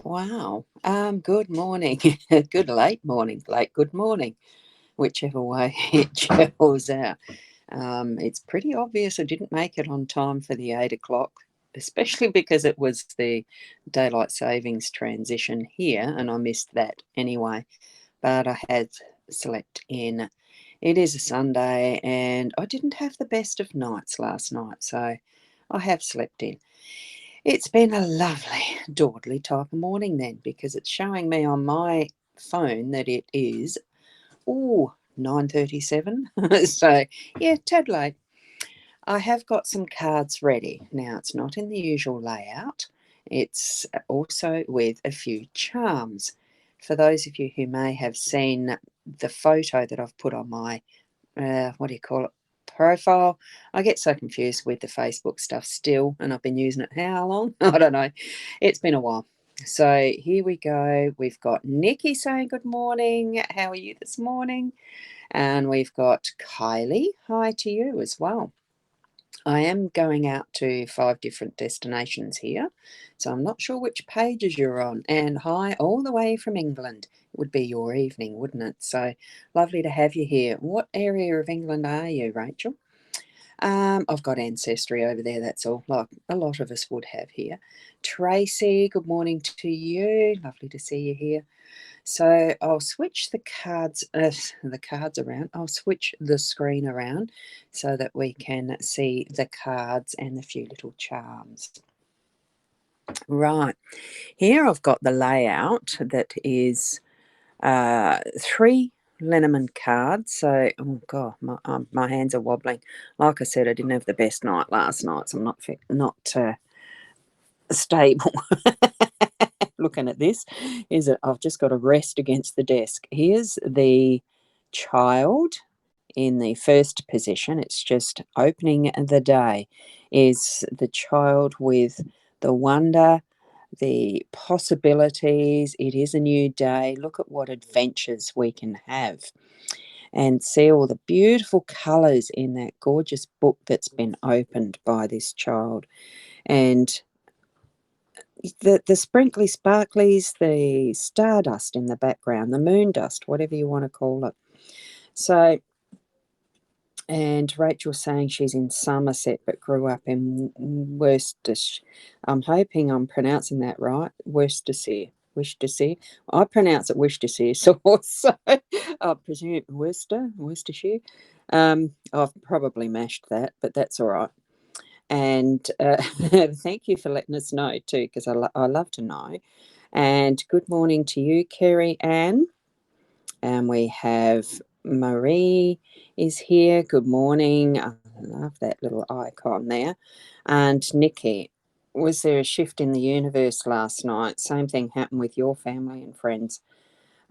Wow. Good morning. Good late morning. Late good morning. Whichever way it chills out. It's pretty obvious I didn't make it on time for the 8 o'clock, especially because it was the daylight savings transition here, and I missed that anyway. But I had slept in. It is a Sunday, and I didn't have the best of nights last night, so I have slept in. It's been a lovely, dawdly type of morning then, because it's showing me on my phone that it is, 9:37. So, yeah, tad late. I have got some cards ready. Now, it's not in the usual layout. It's also with a few charms. For those of you who may have seen the photo that I've put on my what do you call it, profile. I get so confused with the Facebook stuff still, and I've been using it how long? I don't know. It's been a while. So here we go. We've got Nikki saying good morning. How are you this morning? And we've got Kylie. Hi to you as well. I am going out to 5 different destinations here, so I'm not sure which pages you're on. And hi, all the way from England. It would be your evening, wouldn't it? So lovely to have you here. What area of England are you, Rachel? I've got ancestry over there, that's all, like a lot of us would have here. Tracy, good morning to you. Lovely to see you here. So I'll switch the cards around. I'll switch the screen around so that we can see the cards and the few little charms. Right, here I've got the layout that is 3 Lenormand cards. So, oh god, my hands are wobbling. Like I said, I didn't have the best night last night, so I'm not stable. Looking at this, is that I've just got to rest against the desk. Here's the child in the first position. It's just opening the day. Is the child with the wonder, the possibilities. It is a new day. Look at what adventures we can have. And see all the beautiful colours in that gorgeous book that's been opened by this child. And the sprinkly sparklies, the stardust in the background, the moon dust, whatever you want to call it. So, and Rachel's saying she's in Somerset but grew up in Worcestershire. I'm hoping I'm pronouncing that right. Worcestershire. I pronounce it Worcestershire, so I presume Worcestershire. I've probably mashed that, but that's all right. And thank you for letting us know too, because I love to know. And good morning to you, Kerry Ann. And we have Marie is here. Good morning. I love that little icon there. And Nikki, was there a shift in the universe last night? Same thing happened with your family and friends.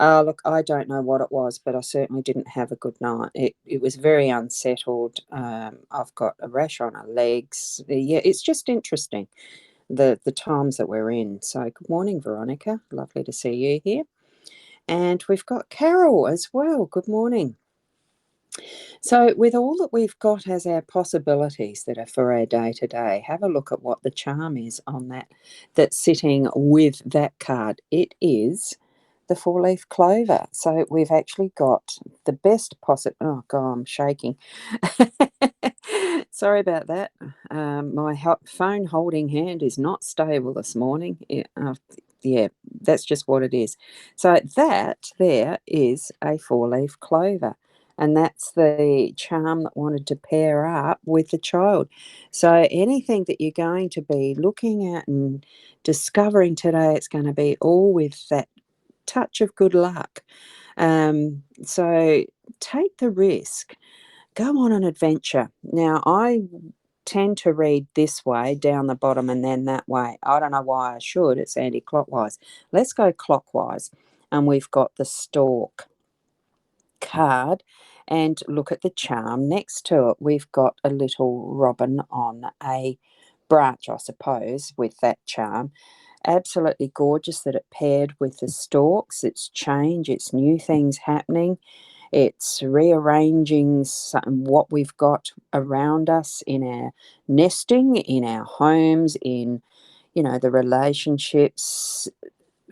Look, I don't know what it was, but I certainly didn't have a good night. It was very unsettled. I've got a rash on my legs. Yeah, it's just interesting, the times that we're in. So good morning, Veronica. Lovely to see you here. And we've got Carol as well. Good morning. So with all that we've got as our possibilities that are for our day to day, have a look at what the charm is on that's sitting with that card. It is the 4-leaf clover. So we've actually got the best possible. Oh god, I'm shaking. Sorry about that. My phone holding hand is not stable this morning. Yeah, that's just what it is. So that there is a 4-leaf clover. And that's the charm that wanted to pair up with the child. So anything that you're going to be looking at and discovering today, it's going to be all with that touch of good luck. So take the risk. Go on an adventure. Now, I tend to read this way down the bottom and then that way. I don't know why I should. It's anti-clockwise. Let's go clockwise. And we've got the stork card, and look at the charm next to it. We've got a little robin on a branch, I suppose, with that charm. Absolutely gorgeous that it paired with the stalks. It's change, it's new things happening. It's rearranging what we've got around us in our nesting, in our homes, in, the relationships.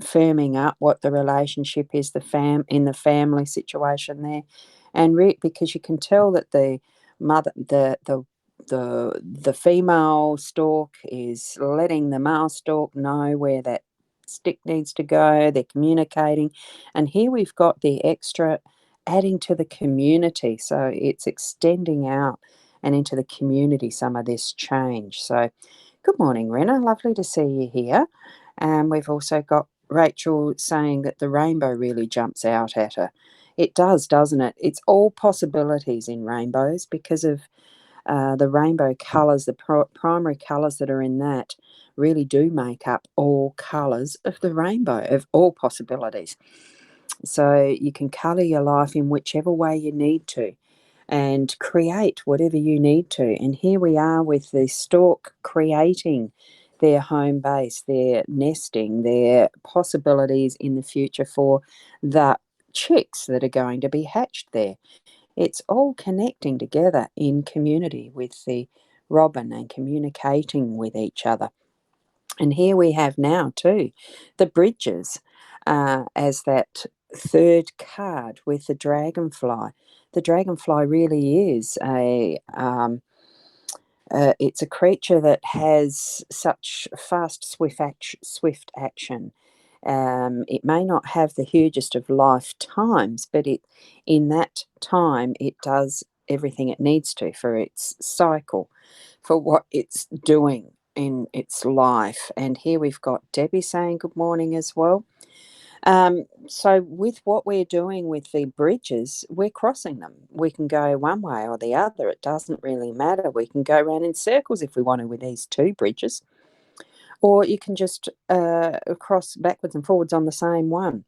firming up what the relationship is, in the family situation there, and because you can tell that the mother, the female stork is letting the male stork know where that stick needs to go. They're communicating, and here we've got the extra adding to the community, so it's extending out and into the community some of this change. So good morning, Rena. Lovely to see you here. And we've also got Rachel saying that the rainbow really jumps out at her. It does, doesn't it? It's all possibilities in rainbows because of the rainbow colours, the primary colours that are in that really do make up all colours of the rainbow, of all possibilities. So you can colour your life in whichever way you need to and create whatever you need to. And here we are with the stork creating their home base, their nesting, their possibilities in the future for the chicks that are going to be hatched there. It's all connecting together in community with the robin and communicating with each other. And here we have now too the bridges as that third card with the dragonfly. The dragonfly really is it's a creature that has such fast, swift action. It may not have the hugest of lifetimes, but in that time it does everything it needs to for its cycle, for what it's doing in its life. And here we've got Debbie saying good morning as well. So with what we're doing with the bridges, we're crossing them. We can go one way or the other. It doesn't really matter. We can go around in circles if we want to with these two bridges, or you can just cross backwards and forwards on the same one.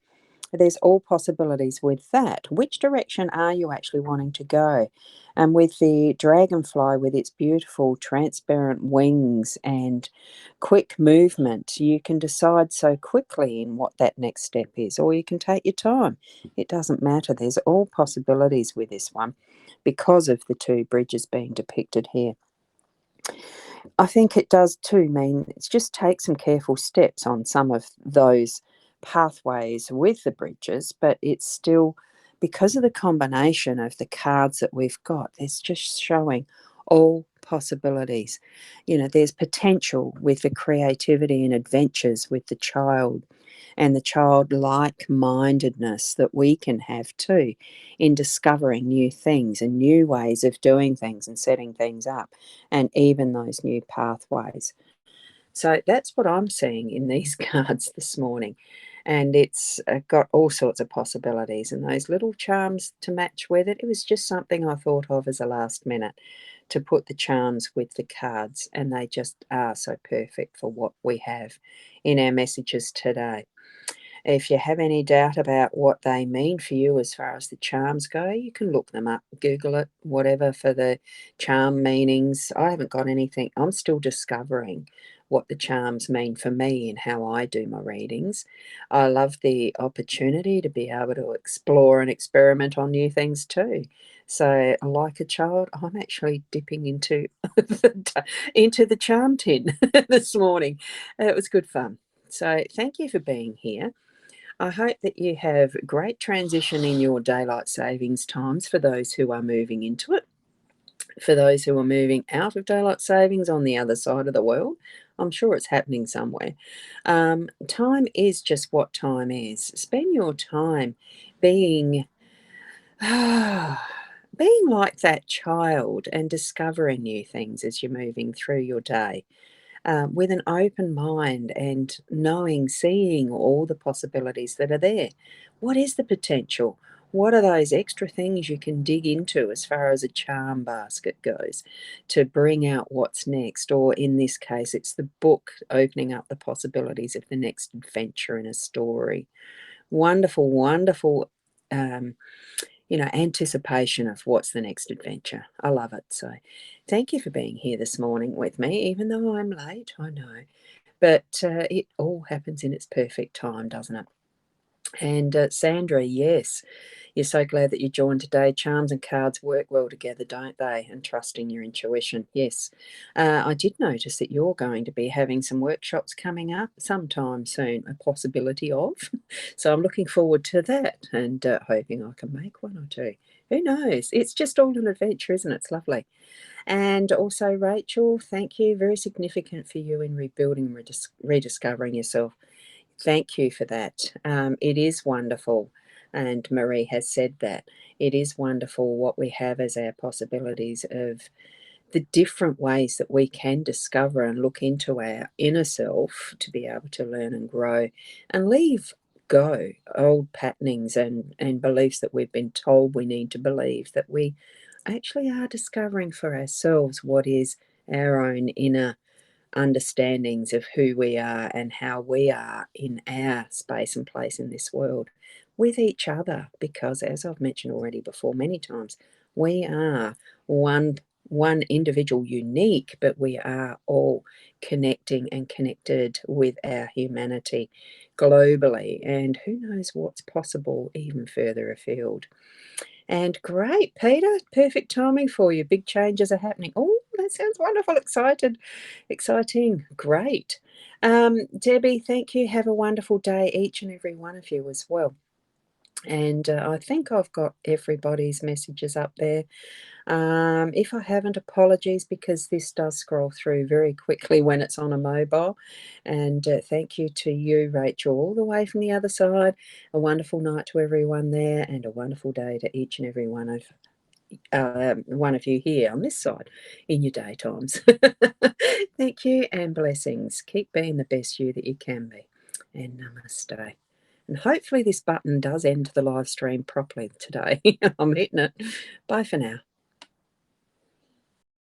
There's all possibilities with that. Which direction are you actually wanting to go? And with the dragonfly, with its beautiful transparent wings and quick movement, you can decide so quickly in what that next step is, or you can take your time. It doesn't matter. There's all possibilities with this one because of the two bridges being depicted here. I think it does too mean it's just take some careful steps on some of those pathways with the bridges, but it's still because of the combination of the cards that we've got, it's just showing all possibilities. You know, there's potential with the creativity and adventures with the child and the childlike mindedness that we can have too in discovering new things and new ways of doing things and setting things up, and even those new pathways. So that's what I'm seeing in these cards this morning. And it's got all sorts of possibilities, and those little charms to match with it. It was just something I thought of as a last minute to put the charms with the cards, and they just are so perfect for what we have in our messages today. If you have any doubt about what they mean for you as far as the charms go, you can look them up, Google it, whatever, for the charm meanings. I haven't got anything. I'm still discovering what the charms mean for me and how I do my readings. I love the opportunity to be able to explore and experiment on new things too. So, like a child, I'm actually dipping into into the charm tin this morning. It was good fun. So, thank you for being here. I hope that you have great transition in your daylight savings times for those who are moving into it. For those who are moving out of daylight savings on the other side of the world, I'm sure it's happening somewhere. Time is just what time is. Spend your time being being like that child and discovering new things as you're moving through your day, with an open mind and knowing, seeing all the possibilities that are there. What is the potential? What are those extra things you can dig into as far as a charm basket goes to bring out what's next? Or in this case, it's the book opening up the possibilities of the next adventure in a story. Wonderful, wonderful. Anticipation of what's the next adventure. I love it. So thank you for being here this morning with me, even though I'm late, I know. But it all happens in its perfect time, doesn't it? And Sandra, yes, You're so glad that you joined today. Charms and cards work well together, don't they? And trusting your intuition. Yes. I did notice that you're going to be having some workshops coming up sometime soon, a possibility of. So I'm looking forward to that and hoping I can make one or two. Who knows? It's just all an adventure, isn't it? It's lovely. And also, Rachel, thank you. Very significant for you in rebuilding and rediscovering yourself. Thank you for that. It is wonderful. And Marie has said that it is wonderful what we have as our possibilities of the different ways that we can discover and look into our inner self to be able to learn and grow and leave go old patternings and beliefs that we've been told we need to believe, that we actually are discovering for ourselves what is our own inner understandings of who we are and how we are in our space and place in this world with each other, because as I've mentioned already before many times, we are one individual unique, but we are all connecting and connected with our humanity globally, and who knows what's possible even further afield. And great, Peter, perfect timing for you. Big changes are happening. Oh, that sounds wonderful. Exciting. Great. Debbie, thank you. Have a wonderful day, each and every one of you as well. And I think I've got everybody's messages up there. If I haven't, apologies, because this does scroll through very quickly when it's on a mobile. And thank you to you, Rachel, all the way from the other side. A wonderful night to everyone there, and a wonderful day to each and every one of you here on this side in your daytimes. Thank you and blessings. Keep being the best you that you can be. And namaste. And hopefully this button does end the live stream properly today. I'm hitting it. Bye for now.